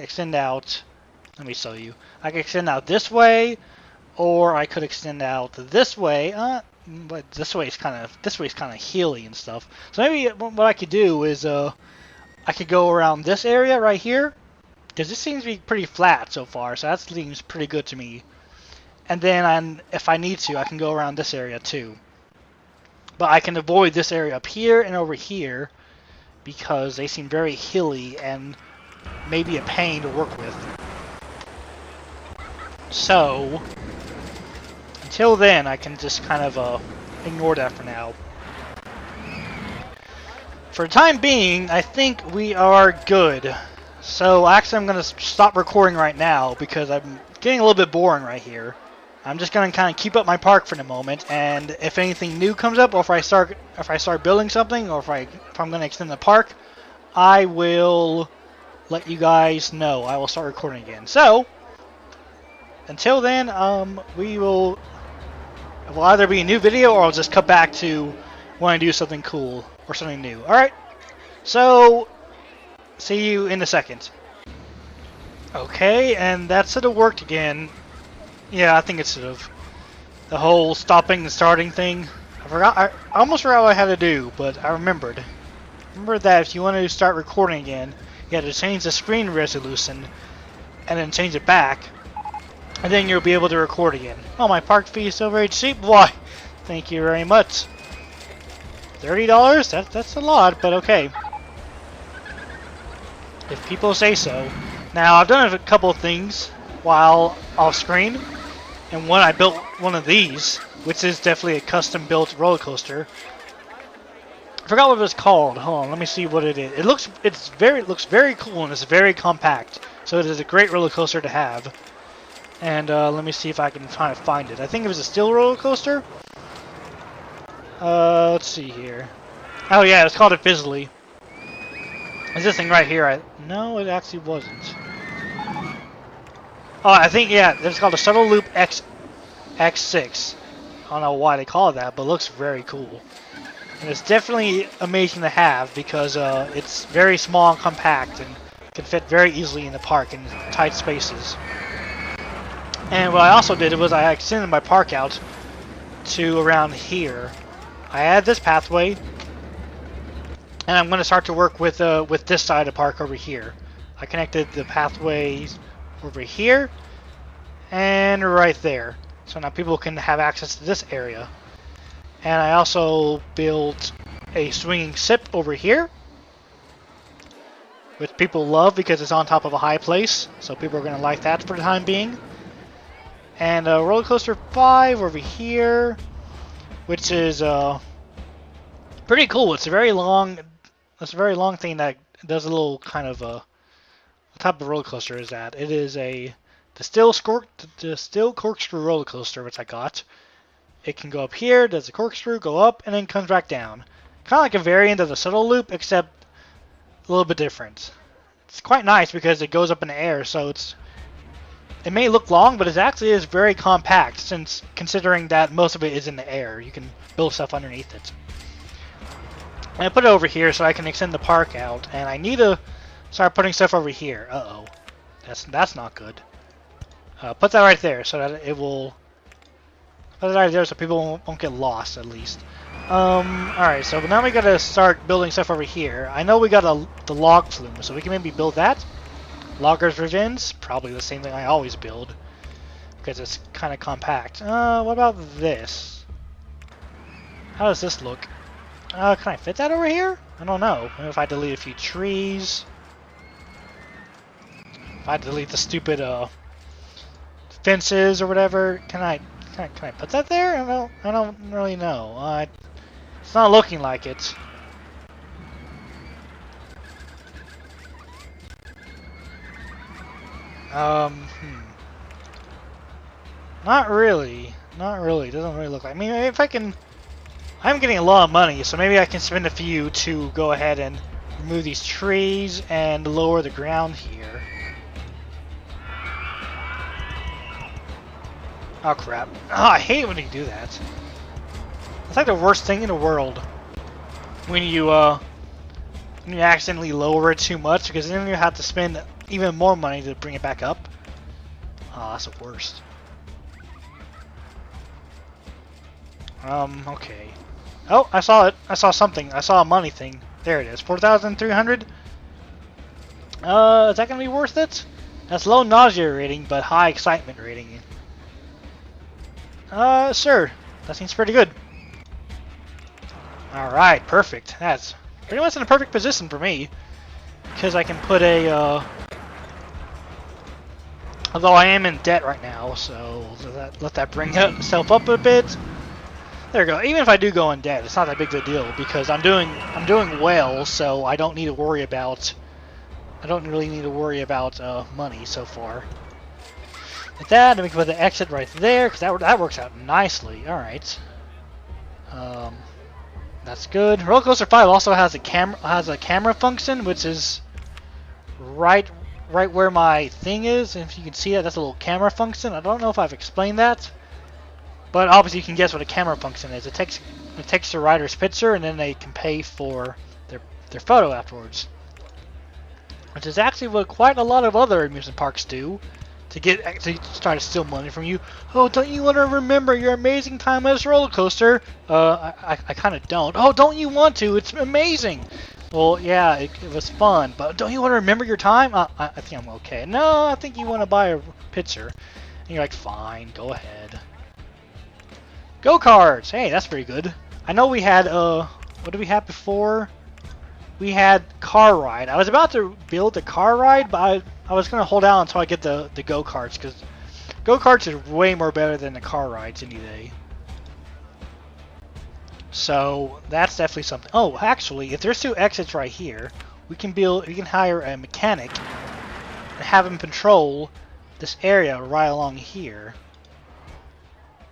extend out. Let me show you. I can extend out this way, or I could extend out this way. But this way is kind of hilly and stuff. So maybe what I could do is I could go around this area right here, because this seems to be pretty flat so far. So that seems pretty good to me. And then if I need to, I can go around this area too. But I can avoid this area up here and over here because they seem very hilly and maybe a pain to work with. So, until then, I can just kind of ignore that for now. For the time being, I think we are good. So, actually, I'm going to stop recording right now because I'm getting a little bit boring right here. I'm just going to kind of keep up my park for the moment, and if anything new comes up, or if I start building something, or if I'm going to extend the park, I will let you guys know. I will start recording again. So, until then, will either be a new video, or I'll just cut back to when I do something cool or something new. All right. So, see you in a second. Okay, and that should have worked again. Yeah, I think it should have. The whole stopping and starting thing. I almost forgot what I had to do, but I remembered. Remember that if you wanted to start recording again, you had to change the screen resolution and then change it back, and then you'll be able to record again. Oh, my park fee is so very cheap. Why? Thank you very much. $30? That's a lot, but okay. If people say so. Now, I've done a couple of things while off screen. And I built one of these, which is definitely a custom-built roller coaster. I forgot what it was called. Hold on, let me see what it is. It looks very cool, and it's very compact. So it is a great roller coaster to have. And let me see if I can try to find it. I think it was a steel roller coaster. Let's see here. Oh yeah, it's called a Fizzly. It's this thing right here. No, it actually wasn't. Oh, I think, yeah, it's called a Shuttle Loop X6. I don't know why they call it that, but it looks very cool. And it's definitely amazing to have because it's very small and compact and can fit very easily in the park in tight spaces. And what I also did was I extended my park out to around here. I added this pathway, and I'm going to start to work with this side of the park over here. I connected the pathways over here and right there, so now people can have access to this area. And I also built a swinging sip over here, which people love because it's on top of a high place, so people are going to like that for the time being. And roller coaster 5 over here, which is pretty cool. It's a very long thing that does a little kind of what type of roller coaster is that? It is the steel corkscrew roller coaster, which I got. It can go up here, does a corkscrew, go up, and then comes back down. Kind of like a variant of the shuttle loop, except a little bit different. It's quite nice because it goes up in the air, so it may look long, but it actually is very compact, since considering that most of it is in the air. You can build stuff underneath it. And I put it over here so I can extend the park out, and I need to start putting stuff over here. Uh-oh. That's not good. Put that right there so that it will... Put it right there so people won't get lost, at least. Alright, so now we gotta start building stuff over here. I know we got the log flume, so we can maybe build that. Logger's Revenge, probably the same thing I always build, because it's kind of compact. What about this? How does this look? Can I fit that over here? I don't know. Maybe if I delete a few trees. If I delete the stupid fences or whatever, can I put that there? I don't really know. It's not looking like it. Not really. Not really. It doesn't really look like. I mean, if I can... I'm getting a lot of money, so maybe I can spend a few to go ahead and remove these trees and lower the ground here. Oh crap. Oh, I hate it when you do that. It's like the worst thing in the world. When you accidentally lower it too much, because then you have to spend even more money to bring it back up. Oh, that's the worst. Okay. Oh, I saw it. I saw something. I saw a money thing. There it is. 4,300. Is that gonna be worth it? That's low nausea rating, but high excitement rating. Sure. That seems pretty good. Alright, perfect. That's pretty much in a perfect position for me. Because I can put a, although I am in debt right now, so let that bring itself up a bit. There we go. Even if I do go in debt, it's not that big of a deal because I'm doing well, so I don't need to worry about. I don't really need to worry about money so far. With that, and we can put the exit right there because that works out nicely. All right. That's good. Roller Coaster 5 also has a camera function, which is right where my thing is. And if you can see that, that's a little camera function. I don't know if I've explained that. But obviously you can guess what a camera function is. It takes the rider's picture and then they can pay for their photo afterwards. Which is actually what quite a lot of other amusement parks do to try to steal money from you. Oh, don't you want to remember your amazing time at this roller coaster? I kind of don't. Oh, don't you want to? It's amazing. Well, yeah, it was fun, but don't you want to remember your time? I think I'm okay. No, I think you want to buy a picture. And you're like, fine, go ahead. Go-karts! Hey, that's pretty good. I know we had, what did we have before? We had car ride. I was about to build a car ride, but I was going to hold out until I get the go-karts, because go-karts is way more better than the car rides any day. So, that's definitely something. Oh, actually, if there's two exits right here, we can hire a mechanic and have him patrol this area right along here.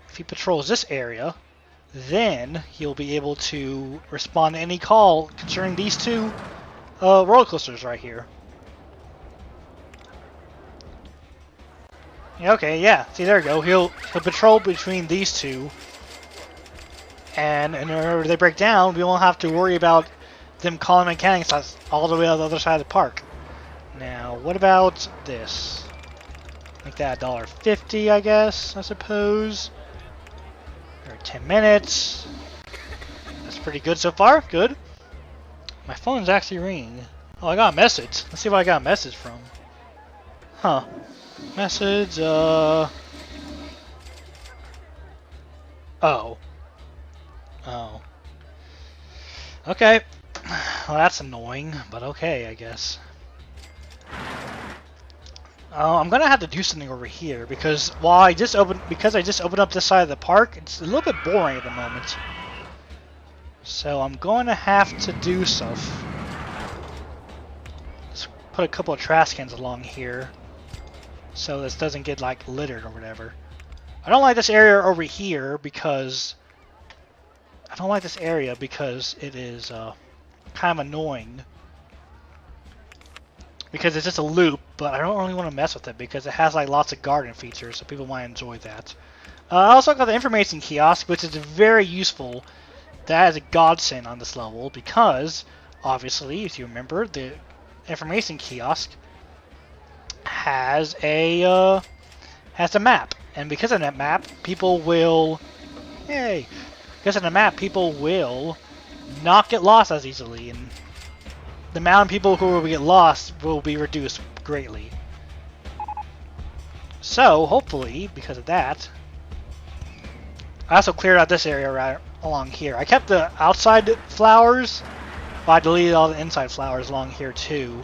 If he patrols this area, then he'll be able to respond to any call concerning these two roller coasters right here. Yeah, okay, yeah. See, there we go. He'll patrol between these two, and whenever they break down, we won't have to worry about them calling mechanics all the way on the other side of the park. Now, what about this? Make that $1.50, I guess. I suppose. 10 minutes. That's pretty good so far. Good. My phone's actually ringing. Oh, I got a message. Let's see what I got a message from. Huh. Message, Oh. Oh. Okay. Well, that's annoying, but okay, I guess. I'm gonna have to do something over here because I just opened up this side of the park. It's a little bit boring at the moment, so I'm going to have to do stuff. Let's put a couple of trash cans along here, so this doesn't get like littered or whatever. I don't like this area over here because it is kind of annoying. Because it's just a loop, but I don't really want to mess with it because it has like lots of garden features, so people might enjoy that. I also got the information kiosk, which is very useful. That is a godsend on this level because, obviously, if you remember, the information kiosk has a map, and because of that map, people will not get lost as easily, and the amount of people who will get lost will be reduced greatly. So, hopefully, because of that, I also cleared out this area right along here. I kept the outside flowers, but I deleted all the inside flowers along here too,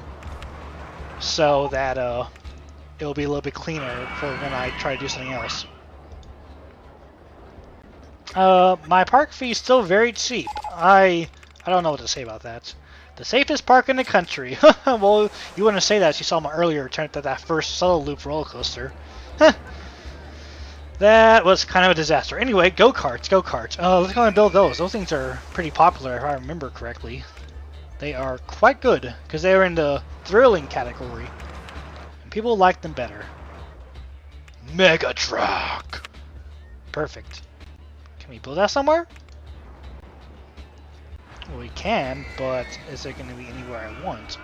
so that it'll be a little bit cleaner for when I try to do something else. My park fee is still very cheap. I don't know what to say about that. The safest park in the country. Well, you wouldn't say that if you saw my earlier attempt at that first solo loop roller coaster. That was kind of a disaster. Anyway, go-karts. Let's go and build those. Those things are pretty popular if I remember correctly. They are quite good because they are in the thrilling category. And people like them better. Mega truck. Perfect. Can we build that somewhere? Well, we can, but is there going to be anywhere I want?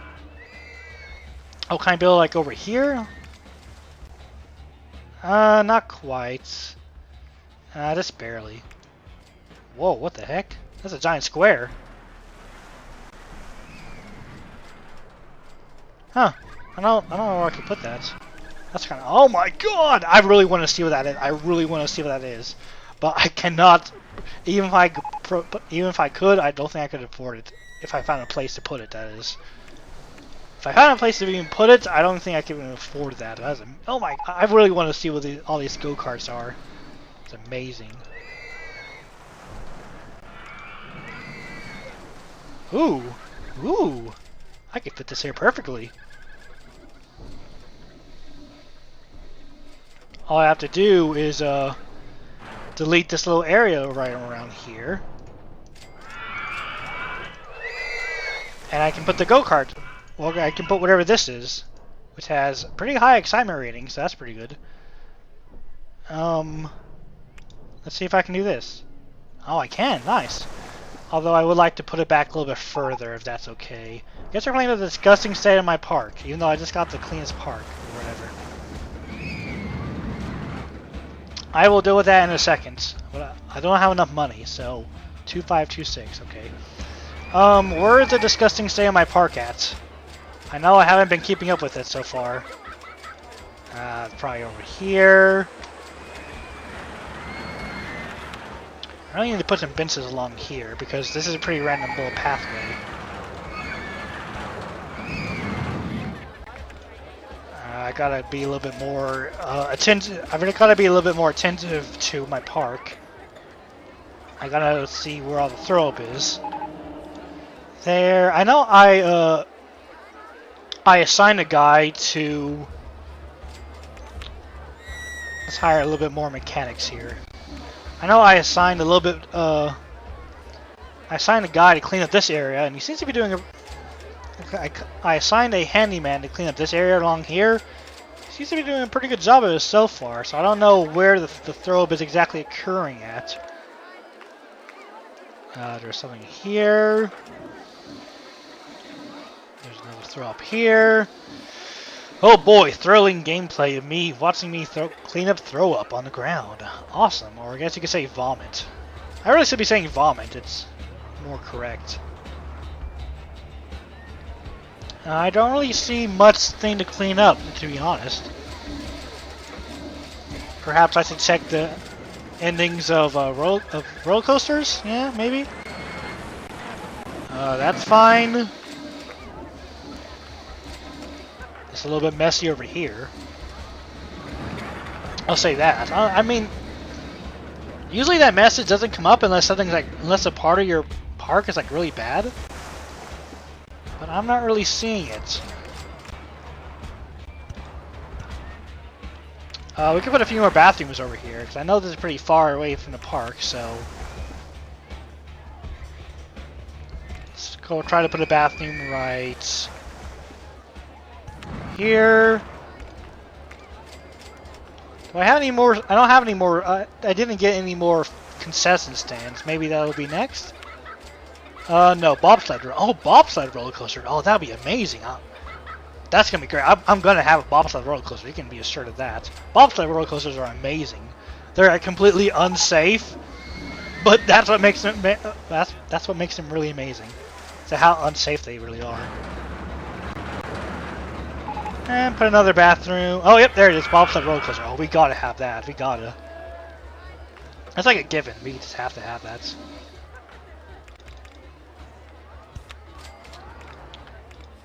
Oh, can I build like over here? Not quite. Just barely. Whoa, what the heck? That's a giant square. Huh. I don't know where I can put that. That's kind of... Oh my god! I really want to see what that is. I really want to see what that is. But I cannot... Even if I could, I don't think I could afford it. If I found a place to put it, that is. If I found a place to even put it, I don't think I could even afford that. Oh my... I really want to see what all these go-karts are. It's amazing. Ooh. Ooh. I could fit this here perfectly. All I have to do is delete this little area right around here. And I can put the go-kart. Well, I can put whatever this is, which has pretty high excitement rating, so that's pretty good. Let's see if I can do this. Oh, I can. Nice. Although I would like to put it back a little bit further, if that's okay. I guess we're playing the disgusting state of my park, even though I just got the cleanest park, or whatever. I will deal with that in a second. But I don't have enough money, so 2526, okay. Where is the disgusting state of my park at? I know I haven't been keeping up with it so far. Probably over here. I really need to put some benches along here because this is a pretty random little pathway. I gotta be a little bit more attentive. I've gotta be a little bit more attentive to my park. I gotta see where all the throw-up is. There, I know I assigned a guy to. Let's hire a little bit more mechanics here. I know I assigned a little bit. I assigned a guy to clean up this area, and he seems to be doing a. I assigned a handyman to clean up this area along here. He seems to be doing a pretty good job of it so far, so I don't know where the throw-up is exactly occurring at. There's something here. There's another throw-up here. Oh boy, thrilling gameplay of me watching me clean up throw-up on the ground. Awesome, or I guess you could say vomit. I really should be saying vomit, it's more correct. I don't really see much thing to clean up, to be honest. Perhaps I should check the endings of roller coasters? Yeah, maybe? That's fine. It's a little bit messy over here. I'll say that. I mean, usually that message doesn't come up unless unless a part of your park is like really bad. But I'm not really seeing it. We could put a few more bathrooms over here because I know this is pretty far away from the park. So let's go try to put a bathroom right here. Do I have any more? I don't have any more. I didn't get any more concession stands. Maybe that'll be next. No, bobsled. Oh, bobsled roller coaster. Oh, that'd be amazing. That's gonna be great. I'm gonna have a bobsled roller coaster. You can be assured of that. Bobsled roller coasters are amazing. They're completely unsafe, but that's what makes them. That's what makes them really amazing. So how unsafe they really are. And put another bathroom. Oh, yep, there it is. Bobsled roller coaster. Oh, we gotta have that. We gotta. That's like a given. We just have to have that.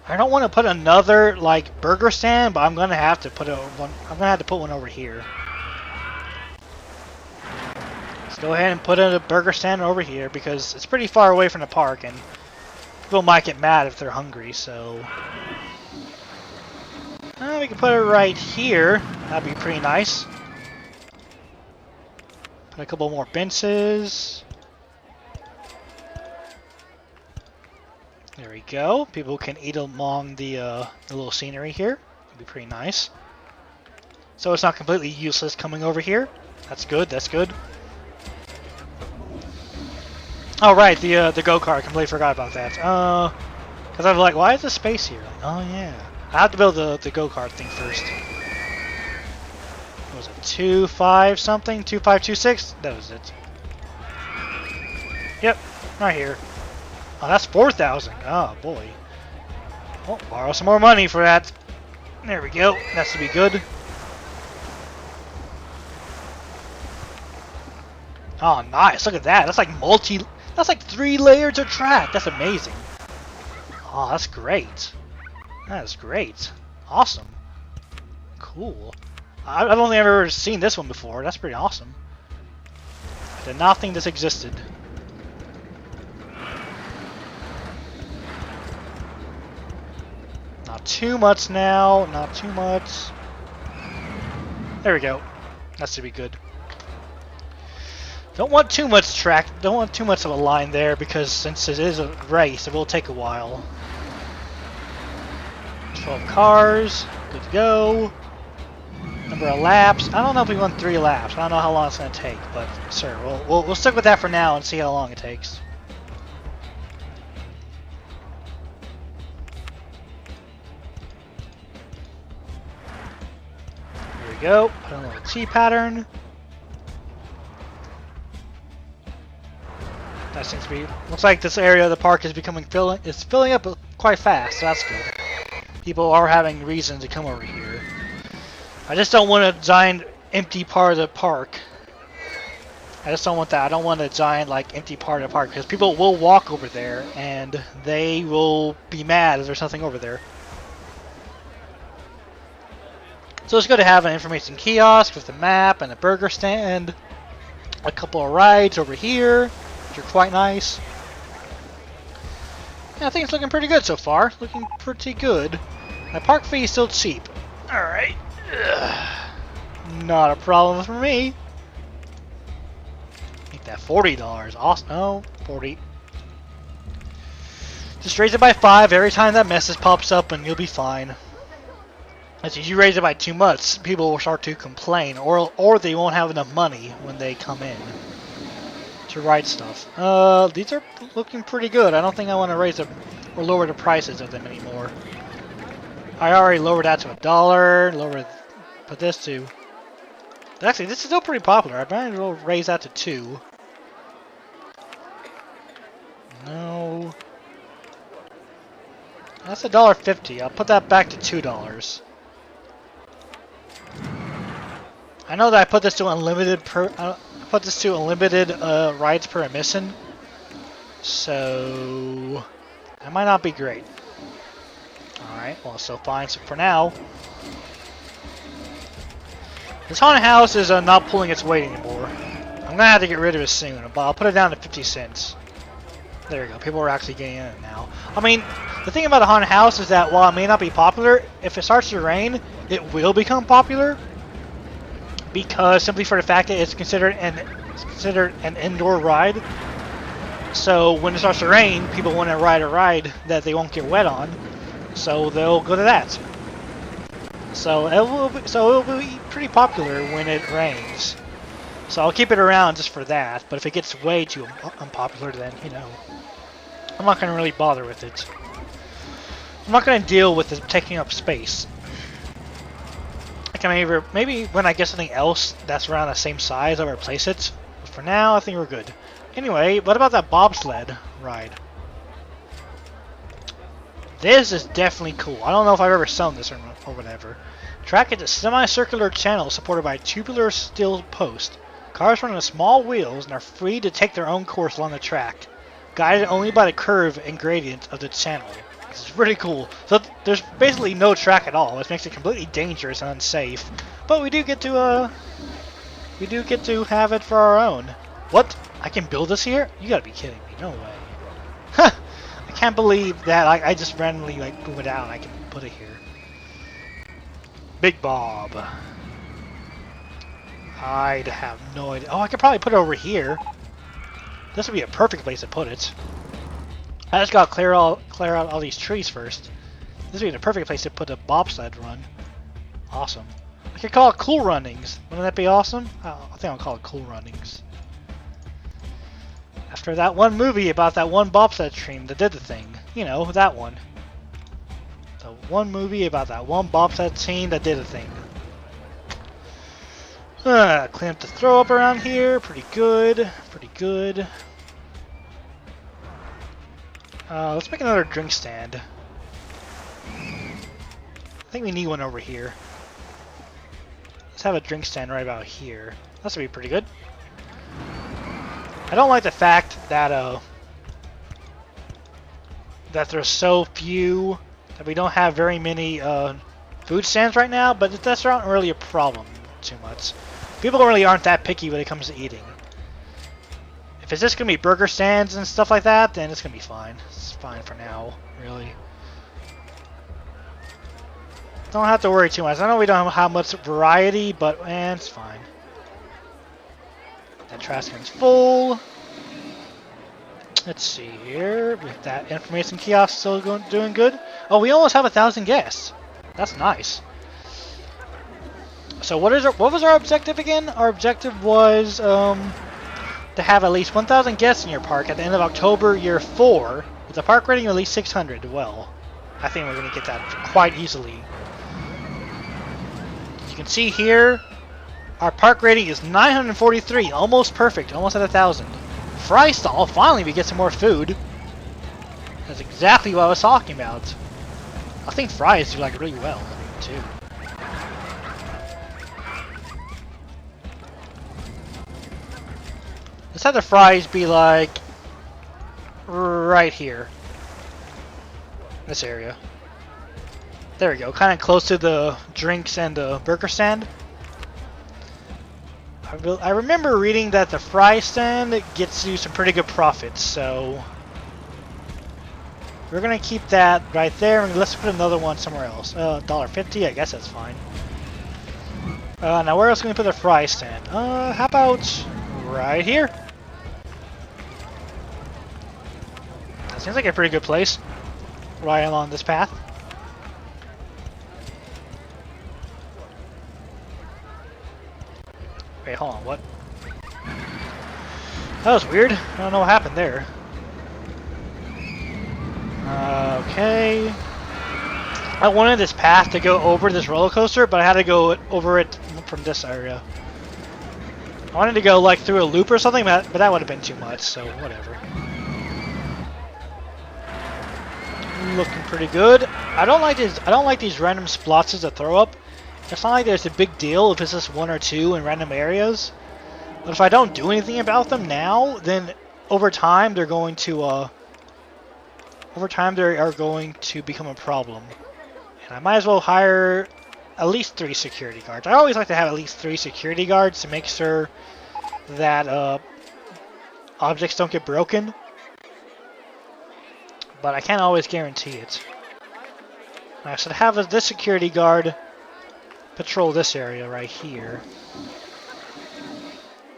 I don't want to put another like burger stand, but I'm gonna have to put one. I'm gonna have to put one over here. Let's go ahead and put in a burger stand over here because it's pretty far away from the park, and people might get mad if they're hungry. So we can put it right here. That'd be pretty nice. Put a couple more benches. There we go. People can eat along the little scenery here. It'd be pretty nice. So it's not completely useless coming over here. That's good. That's good. Oh right, the go-kart. I completely forgot about that. Because I was like, why is there space here? Like, oh yeah. I have to build the go-kart thing first. What was it? 2.5 something? 2.526? That was it. Yep, right here. Oh, that's 4,000. Oh boy. Oh, borrow some more money for that. There we go. That should be good. Oh, nice. Look at that. That's like That's like 3 layers of track. That's amazing. Oh, that's great. That is great. Awesome. Cool. I don't think I've ever seen this one before. That's pretty awesome. I did not think this existed. Not too much now. Not too much. There we go. That should be good. Don't want too much track. Don't want too much of a line there because since it is a race, it will take a while. 12 cars. Good to go. Number of laps. I don't know if we won 3 laps. I don't know how long it's going to take, but sure, we'll stick with that for now and see how long it takes. Here we go. Put on a little T pattern. That seems to be. Looks like this area of the park is filling up quite fast. So that's good. People are having reason to come over here. I just don't want a giant empty part of the park. I just don't want that. I don't want a giant like empty part of the park because people will walk over there and they will be mad if there's nothing over there. So it's good to have an information kiosk with the map and a burger stand, a couple of rides over here, which are quite nice. Yeah, I think it's looking pretty good so far. Looking pretty good. My park fee is still cheap. Alright. Not a problem for me. Make that $40. Awesome. Oh, 40. Just raise it by 5 every time that message pops up and you'll be fine. As you raise it by too much, people will start to complain or they won't have enough money when they come in to ride stuff. These are looking pretty good. I don't think I want to raise them or lower the prices of them anymore. I already lowered that to $1. Put this to. Actually, this is still pretty popular. I might as well raise that to 2. No. That's $1.50. I'll put that back to $2. I know that I put this to unlimited rides per admission. So that might not be great. Alright, well, so fine. So for now, this haunted house is not pulling its weight anymore. I'm gonna have to get rid of it soon, but I'll put it down to 50 cents. There we go. People are actually getting in it now. I mean, the thing about a haunted house is that while it may not be popular, if it starts to rain, it will become popular. Because simply for the fact that it's considered an indoor ride. So when it starts to rain, people want to ride a ride that they won't get wet on. So they'll go to that. So it will be pretty popular when it rains. So I'll keep it around just for that. But if it gets way too unpopular, then you know, I'm not going to really bother with it. I'm not going to deal with it taking up space. I can maybe when I get something else that's around the same size, I'll replace it. But for now, I think we're good. Anyway, what about that bobsled ride? This is definitely cool. I don't know if I've ever shown this or whatever. Track is a semicircular channel supported by a tubular steel post. Cars run on small wheels and are free to take their own course along the track, guided only by the curve and gradient of the channel. This is pretty cool. So there's basically no track at all, which makes it completely dangerous and unsafe. But we do get to have it for our own. What? I can build this here? You gotta be kidding me. No way. Huh. I can't believe that I just randomly like boom it out and I can put it here. Big Bob. I'd have no idea. Oh, I could probably put it over here. This would be a perfect place to put it. I just gotta clear out all these trees first. This would be the perfect place to put a bobsled run. Awesome. I could call it Cool Runnings. Wouldn't that be awesome? I think I'll call it Cool Runnings. After that one movie about that one bobsled stream that did the thing. You know, that one. The one movie about that one bobsled scene that did a thing. Clean up the throw up around here. Pretty good. Pretty good. Let's make another drink stand. I think we need one over here. Let's have a drink stand right about here. That's gonna be pretty good. I don't like the fact that that there's so few, that we don't have very many food stands right now, but that's not really a problem too much. People really aren't that picky when it comes to eating. If it's just gonna be burger stands and stuff like that, then it's gonna be fine. It's fine for now, really. Don't have to worry too much. I know we don't have much variety, but it's fine. That trash can's full. Let's see here. With that information kiosk still doing good. Oh, we almost have 1,000 guests. That's nice. So what was our objective again? Our objective was to have at least 1,000 guests in your park at the end of October, year 4, with a park rating of at least 600. Well, I think we're going to get that quite easily. As you can see here, our park rating is 943, almost perfect, almost at 1,000. Fry stall, finally we get some more food. That's exactly what I was talking about. I think fries do like really well, too. Let's have the fries be like right here. This area. There we go, kind of close to the drinks and the burger stand. I remember reading that the fry stand gets you some pretty good profits, so we're gonna keep that right there, and let's put another one somewhere else. $1.50, I guess that's fine. Now where else can we put the fry stand? How about right here? That seems like a pretty good place, right along this path. Wait, hold on, what? That was weird. I don't know what happened there. Okay. I wanted this path to go over this roller coaster, but I had to go over it from this area. I wanted to go like through a loop or something, but that would have been too much, so whatever. Looking pretty good. I don't like these random splotches to throw up. It's not like there's a big deal if it's just one or two in random areas. But if I don't do anything about them now, then over time they're going to become a problem. And I might as well hire at least 3 security guards. I always like to have at least 3 security guards to make sure that objects don't get broken. But I can't always guarantee it. I should have this security guard patrol this area right here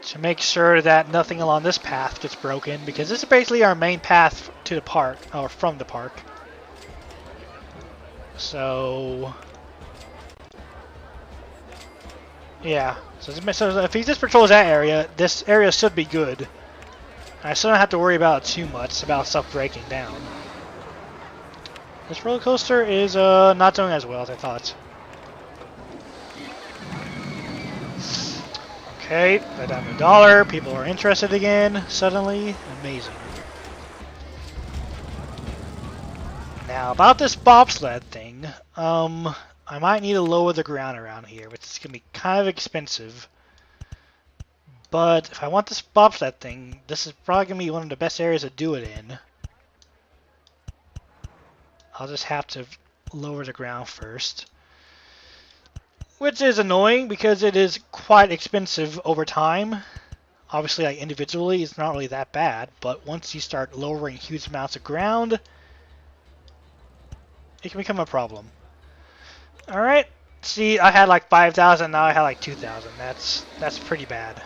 to make sure that nothing along this path gets broken, because this is basically our main path to the park, or from the park. So yeah, so if he just patrols that area, this area should be good. I still don't have to worry about too much about stuff breaking down. This roller coaster is not doing as well as I thought. Okay, right down to $1. People are interested again, suddenly. Amazing. Now, about this bobsled thing, I might need to lower the ground around here, which is going to be kind of expensive. But if I want this bobsled thing, this is probably going to be one of the best areas to do it in. I'll just have to lower the ground first. Which is annoying because it is quite expensive over time. Obviously, like individually, it's not really that bad, but once you start lowering huge amounts of ground, it can become a problem. Alright, see, I had like 5,000, now I had like 2,000. That's pretty bad.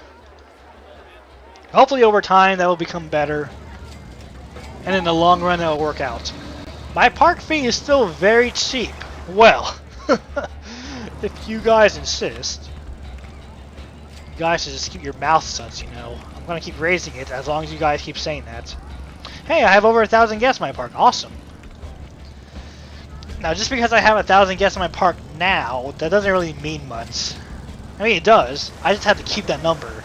Hopefully over time that will become better, and in the long run it will work out. My park fee is still very cheap. Well, if you guys insist. You guys should just keep your mouth shut, you know. I'm gonna keep raising it as long as you guys keep saying that. Hey, I have over 1,000 guests in my park. Awesome. Now, just because I have 1,000 guests in my park now, that doesn't really mean much. I mean, it does. I just have to keep that number.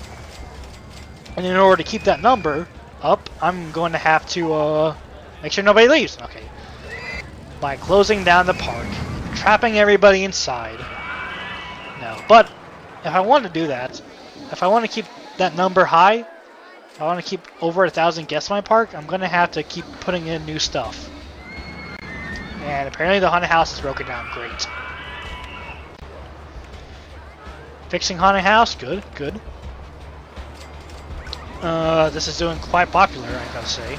And in order to keep that number up, I'm going to have to make sure nobody leaves. Okay. By closing down the park, trapping everybody inside. No, but if I want to do that, if I want to keep that number high, if I want to keep over 1,000 guests in my park, I'm going to have to keep putting in new stuff. And apparently the haunted house is broken down. Great. Fixing haunted house. Good, good. This is doing quite popular, I gotta say.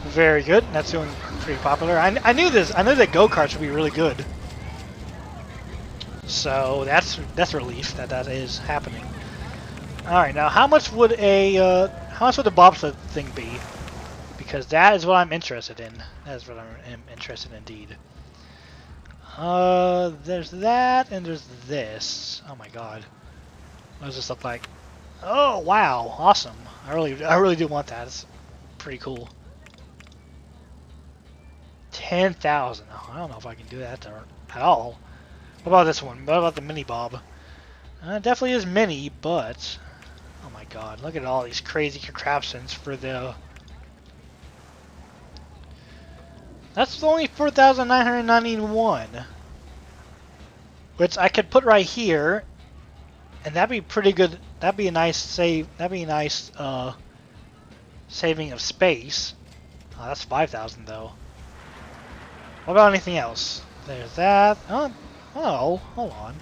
Very good. That's doing pretty popular. I knew this. I knew that go-karts would be really good. So that's relief that that is happening. All right, now how much would the bobsled thing be? Because that is what I'm interested in. That is what I'm interested in indeed. There's that and there's this. Oh my god. What does this look like? Oh wow, awesome. I really do want that. It's pretty cool. 10,000. Oh, I don't know if I can do that at all. What about this one? What about the mini bob? It definitely is mini, but oh my god, look at all these crazy contraptions for the. That's only 4,991, which I could put right here, and that'd be pretty good. That'd be a nice save. That'd be a nice saving of space. Oh, that's 5,000 though. What about anything else? There's that. Oh, hold on.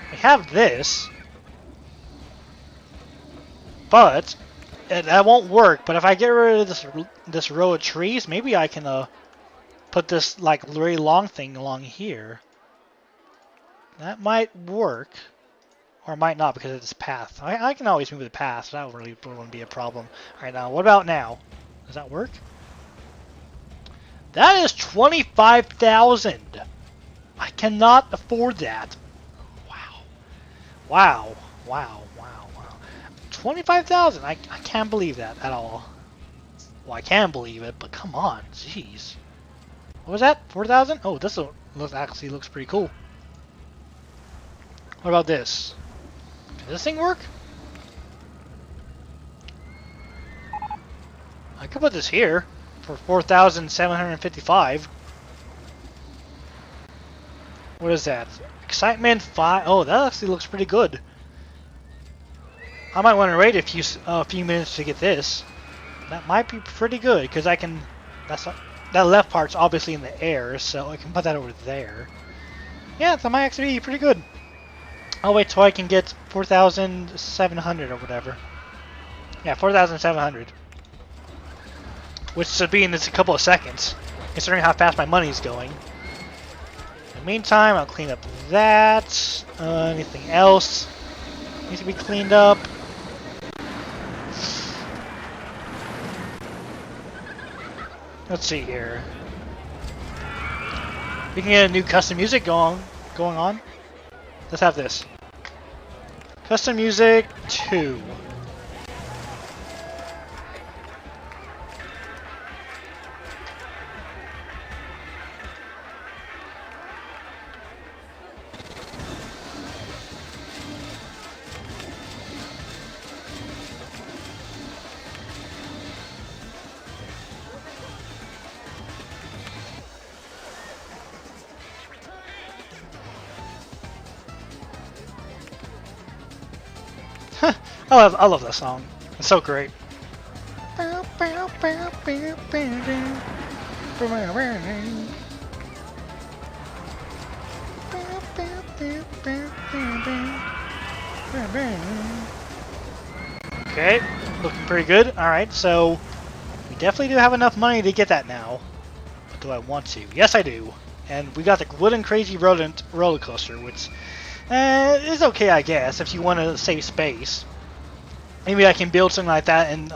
We have this. But that won't work. But if I get rid of this row of trees, maybe I can put this like very long thing along here. That might work, or it might not because of this path. I can always move the path. So that really wouldn't be a problem. All right, now what about now? Does that work? That is 25,000. I cannot afford that. Wow. Wow. Wow. 25,000. I can't believe that at all. Well, I can believe it, but come on, jeez. What was that? 4,000? Oh, this actually looks pretty cool. What about this? Does this thing work? I could put this here for 4,755. What is that? Excitement 5. Oh, that actually looks pretty good. I might want to wait a few minutes to get this. That might be pretty good because I can. That left part's obviously in the air, so I can put that over there. Yeah, that might actually be pretty good. I'll wait till I can get 4,700 or whatever. Yeah, 4,700, which should be in just a couple of seconds, considering how fast my money's going. In the meantime, I'll clean up that. Anything else needs to be cleaned up? Let's see here. We can get a new custom music going on. Let's have this. Custom music 2. I love that song. It's so great. Okay, looking pretty good. Alright, so we definitely do have enough money to get that now. But do I want to? Yes, I do. And we got the Wooden Crazy Rodent roller coaster, which is okay, I guess, if you want to save space. Maybe I can build something like that in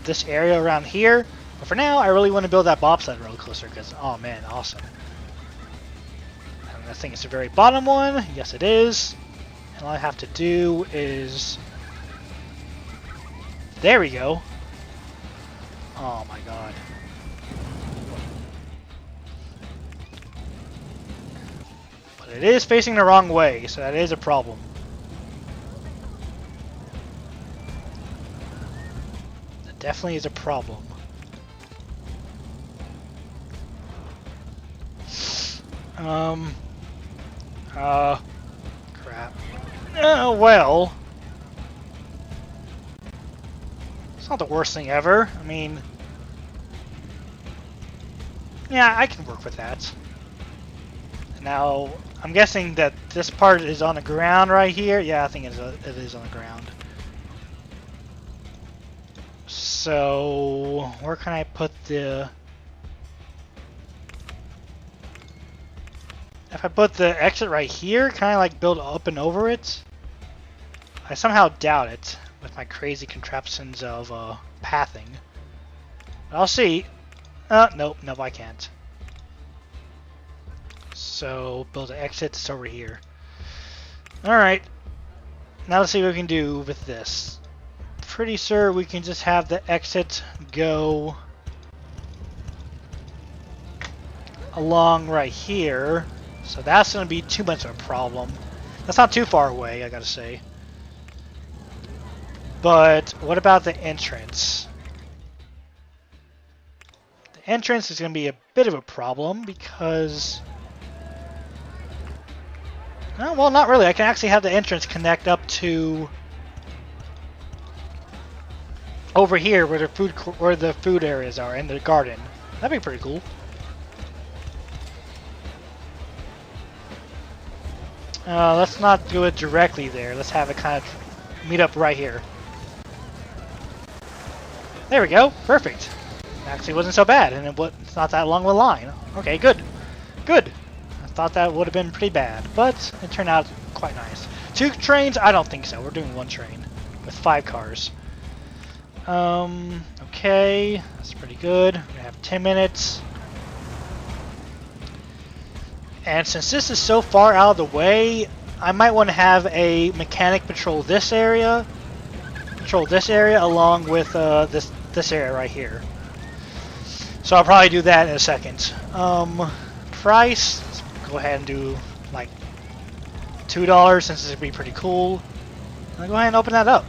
this area around here. But for now, I really want to build that bobsled roller coaster because, oh man, awesome. And I think it's the very bottom one. Yes, it is. All I have to do is... There we go. Oh my god. But it is facing the wrong way, so that is a problem. That definitely is a problem. Crap. Well... It's not the worst thing ever. I mean... Yeah, I can work with that. Now, I'm guessing that this part is on the ground right here. Yeah, I think it is on the ground. So, where can I put the... If I put the exit right here, can I like build up and over it? I somehow doubt it with my crazy contraptions of pathing. But I'll see. Nope, I can't. So, build an exit, it's over here. Alright. Now let's see what we can do with this. Pretty sure we can just have the exit go along right here. So that's going to be too much of a problem. That's not too far away, I gotta say. But what about the entrance? The entrance is going to be a bit of a problem because... well, not really. I can actually have the entrance connect up to over here where the food areas are in the garden. That'd be pretty cool. Let's not do it directly there. Let's have it kind of meet up right here. There we go. Perfect. Actually wasn't so bad, and it's not that long of a line. Okay, good. Good. I thought that would have been pretty bad, but it turned out quite nice. 2 trains? I don't think so. We're doing 1 train with 5 cars. Okay. That's pretty good. We have 10 minutes. And since this is so far out of the way, I might want to have a mechanic patrol this area along with this area right here. So I'll probably do that in a second. Price, let's go ahead and do like $2 since this would be pretty cool. I'll go ahead and open that up.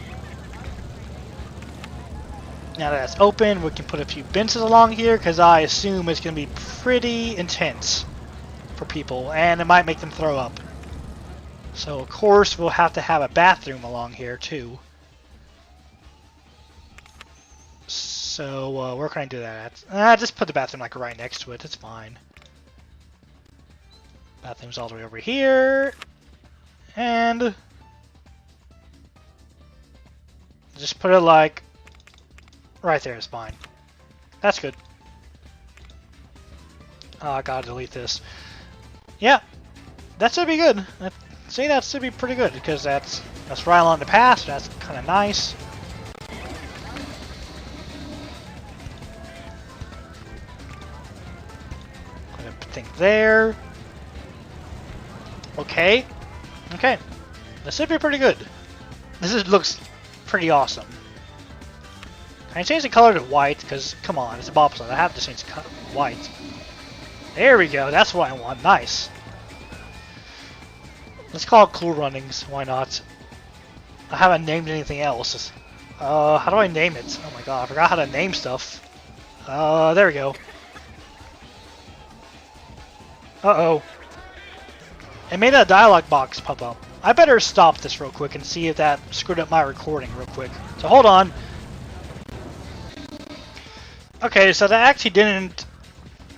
Now that that's open, we can put a few benches along here because I assume it's going to be pretty intense for people, and it might make them throw up. So of course we'll have to have a bathroom along here too. So where can I do that at? Just put the bathroom like right next to it. It's fine. Bathroom's all the way over here, and just put it like right there. Is fine. That's good. Oh, I gotta delete this. Yeah, that should be good. See, that should be pretty good because that's right along the path. That's kind of nice. Put a thing there. Okay. Okay. This should be pretty good. Looks pretty awesome. Can I change the color to white? Because, come on, it's a bobsled. I have to change the color to white. There we go. That's what I want. Nice. Let's call it Cool Runnings. Why not? I haven't named anything else. How do I name it? Oh my god, I forgot how to name stuff. There we go. Uh-oh. It made a dialogue box pop up. I better stop this real quick and see if that screwed up my recording real quick. So hold on. Okay, so that actually didn't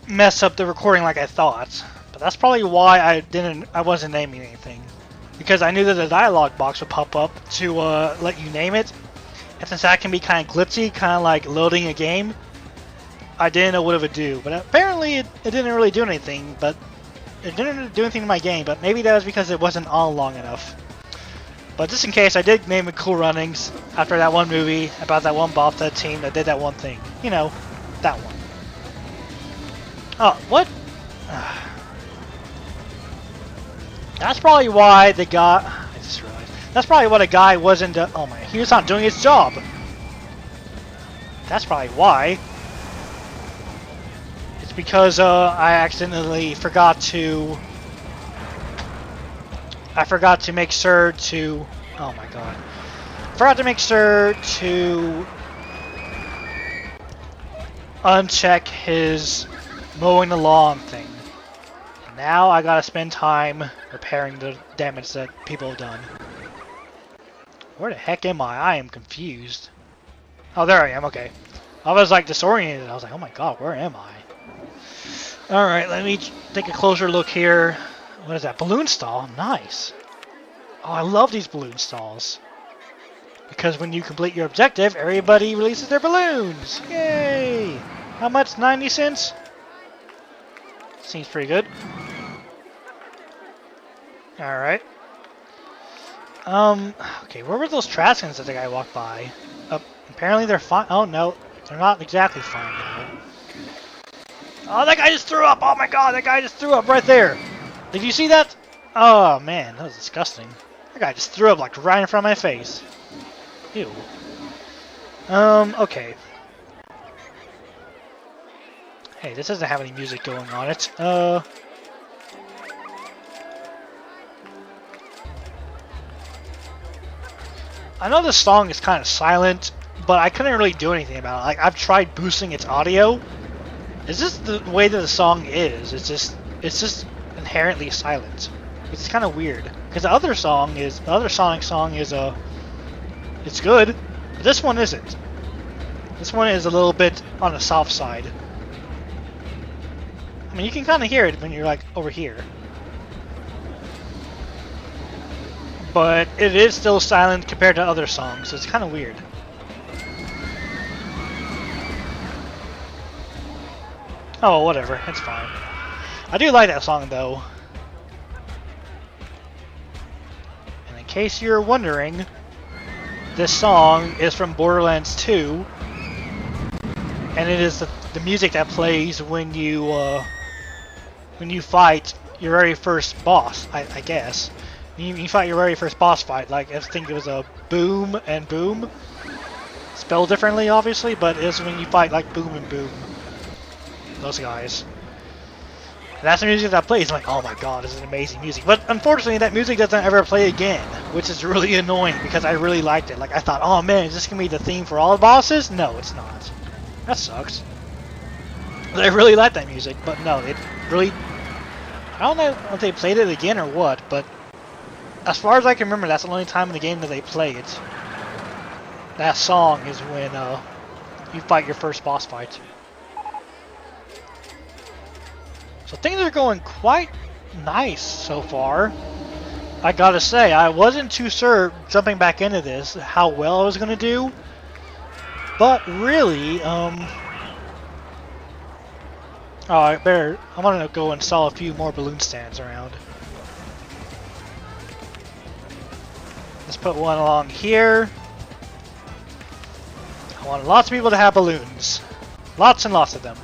mess up the recording like I thought. But that's probably why I wasn't naming anything. Because I knew that the dialogue box would pop up to let you name it. And since that can be kind of glitchy, kind of like loading a game, I didn't know what it would do. But apparently it didn't really do anything, but it didn't do anything to my game, but maybe that was because it wasn't on long enough. But just in case, I did name it Cool Runnings after that one movie about that one bobsled team that did that one thing. You know, that one. Oh, what? That's probably why they got... I just realized. That's probably what a guy wasn't. Oh my, he was not doing his job. That's probably why. It's because I accidentally forgot to. I forgot to make sure to. Oh my god. Forgot to make sure to uncheck his mowing the lawn thing. Now I gotta spend time repairing the damage that people have done. Where the heck am I? I am confused. Oh, there I am. Okay. I was like disoriented. I was like, oh my god, where am I? Alright, let me take a closer look here. What is that? Balloon stall? Nice. Oh, I love these balloon stalls. Because when you complete your objective, everybody releases their balloons. Yay! How much? 90 cents? Seems pretty good. Alright. Okay, where were those trash cans that the guy walked by? Apparently they're fine. Oh, no. They're not exactly fine now. Oh, that guy just threw up! Oh my god, that guy just threw up right there! Did you see that? Oh, man, that was disgusting. That guy just threw up, like, right in front of my face. Ew. Okay. Hey, this doesn't have any music going on it. I know this song is kind of silent, but I couldn't really do anything about it. Like, I've tried boosting its audio. It's just the way that the song is. It's just inherently silent. It's kind of weird. Because the other Sonic song is it's good, but this one isn't. This one is a little bit on the soft side. I mean, you can kind of hear it when you're like over here. But it is still silent compared to other songs, so it's kind of weird. Oh, whatever, it's fine. I do like that song though. And in case you're wondering, this song is from Borderlands 2, and it is the music that plays when you fight your very first boss, I guess. You fight your very first boss fight. Like, I think it was a Boom and Boom. Spelled differently, obviously, but it's when you fight like Boom and Boom. Those guys. And that's the music that plays. I'm like, oh my god, this is amazing music. But unfortunately, that music doesn't ever play again, which is really annoying because I really liked it. Like, I thought, oh man, is this going to be the theme for all the bosses? No, it's not. That sucks. But I really like that music, but no, it really... I don't know if they played it again or what, but as far as I can remember, that's the only time in the game that they play it. That song is when you fight your first boss fight. So things are going quite nice so far. I gotta say, I wasn't too sure jumping back into this how well I was gonna do. But really, I'm gonna go install a few more balloon stands around. Let's put one along here. I want lots of people to have balloons. Lots and lots of them.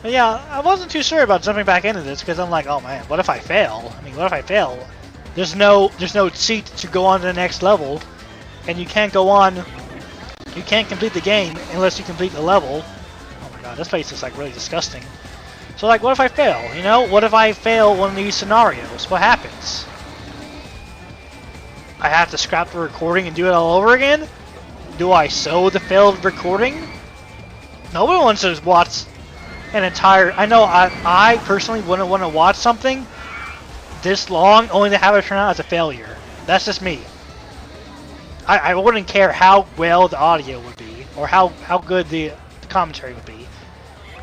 But yeah, I wasn't too sure about jumping back into this because I'm like, oh man, what if I fail? I mean, what if I fail? There's no seat to go on to the next level, and you can't go on. You can't complete the game unless you complete the level. Oh my god, this place is like really disgusting. So like, what if I fail? You know, what if I fail one of these scenarios? What happens? I have to scrap the recording and do it all over again? Do I sew the failed recording? Nobody wants to watch an entire... I know I personally wouldn't want to watch something this long only to have it turn out as a failure. That's just me. I wouldn't care how well the audio would be or how good the commentary would be.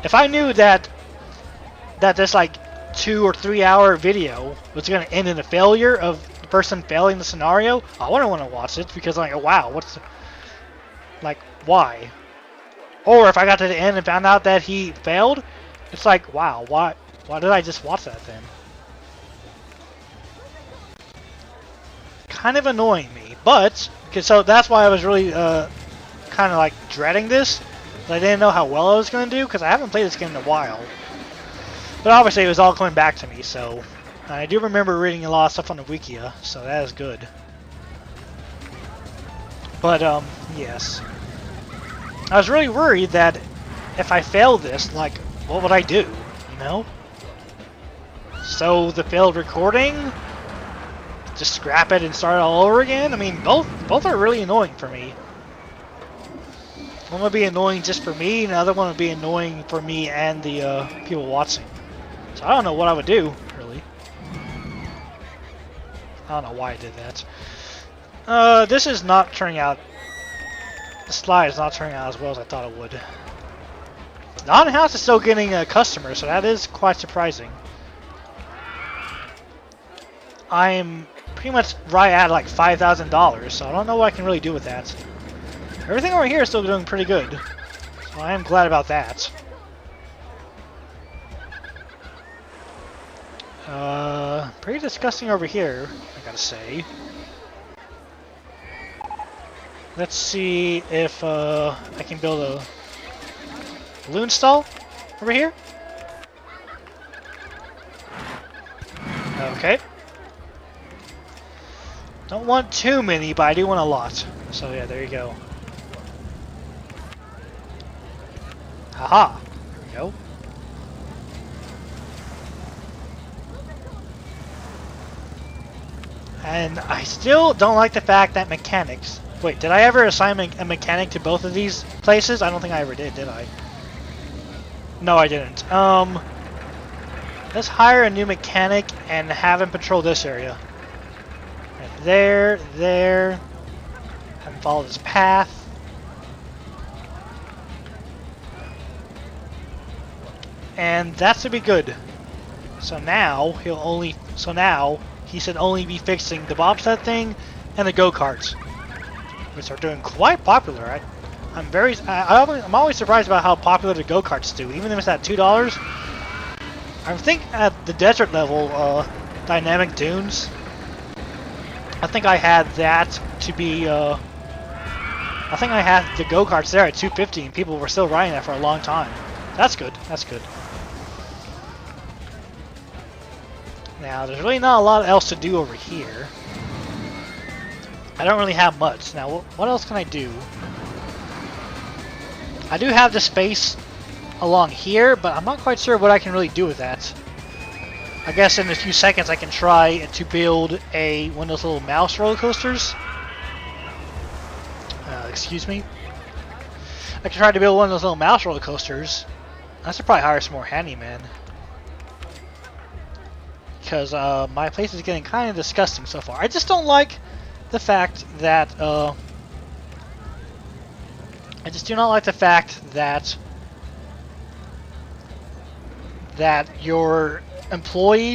If I knew that this like 2 or 3 hour video was going to end in a failure of the person failing the scenario, I wouldn't want to watch it because I'm like, wow, like, why? Or if I got to the end and found out that he failed, it's like, wow, why did I just watch that then? Kind of annoying me, but so that's why I was really kind of like dreading this. I didn't know how well I was going to do because I haven't played this game in a while. But obviously it was all coming back to me, so I do remember reading a lot of stuff on the Wikia, so that is good. But, yes. I was really worried that if I failed this, like, what would I do, you know? So the failed recording? Just scrap it and start all over again? I mean, both are really annoying for me. One would be annoying just for me, and the other one would be annoying for me and the people watching. So I don't know what I would do, really. I don't know why I did that. This is not turning out... The slide is not turning out as well as I thought it would. The haunted house is still getting customers, so that is quite surprising. I'm pretty much right at like $5,000, so I don't know what I can really do with that. Everything over here is still doing pretty good, so I am glad about that. Pretty disgusting over here, I gotta say. Let's see if I can build a balloon stall over here. Okay. Don't want too many, but I do want a lot. So yeah, there you go. Haha. There we go. And I still don't like the fact that mechanics... Wait, did I ever assign a mechanic to both of these places? I don't think I ever did I? No, I didn't. Let's hire a new mechanic and have him patrol this area. And there. Have him follow this path. And that should be good. So now he should only be fixing the bobsled thing and the go-karts, which are doing quite popular. I'm always surprised about how popular the go-karts do, even if it's at $2. I think at the desert level, dynamic dunes, I think I had that to be. I think I had the go-karts there at $2.50, and people were still riding that for a long time. That's good. That's good. Now, there's really not a lot else to do over here. I don't really have much. Now, what else can I do? I do have the space along here, but I'm not quite sure what I can really do with that. I guess in a few seconds I can try to build one of those little mouse roller coasters. Excuse me. I can try to build one of those little mouse roller coasters. I should probably hire some more handyman. Because my place is getting kind of disgusting so far. I just don't like the fact that I just do not like the fact that your employees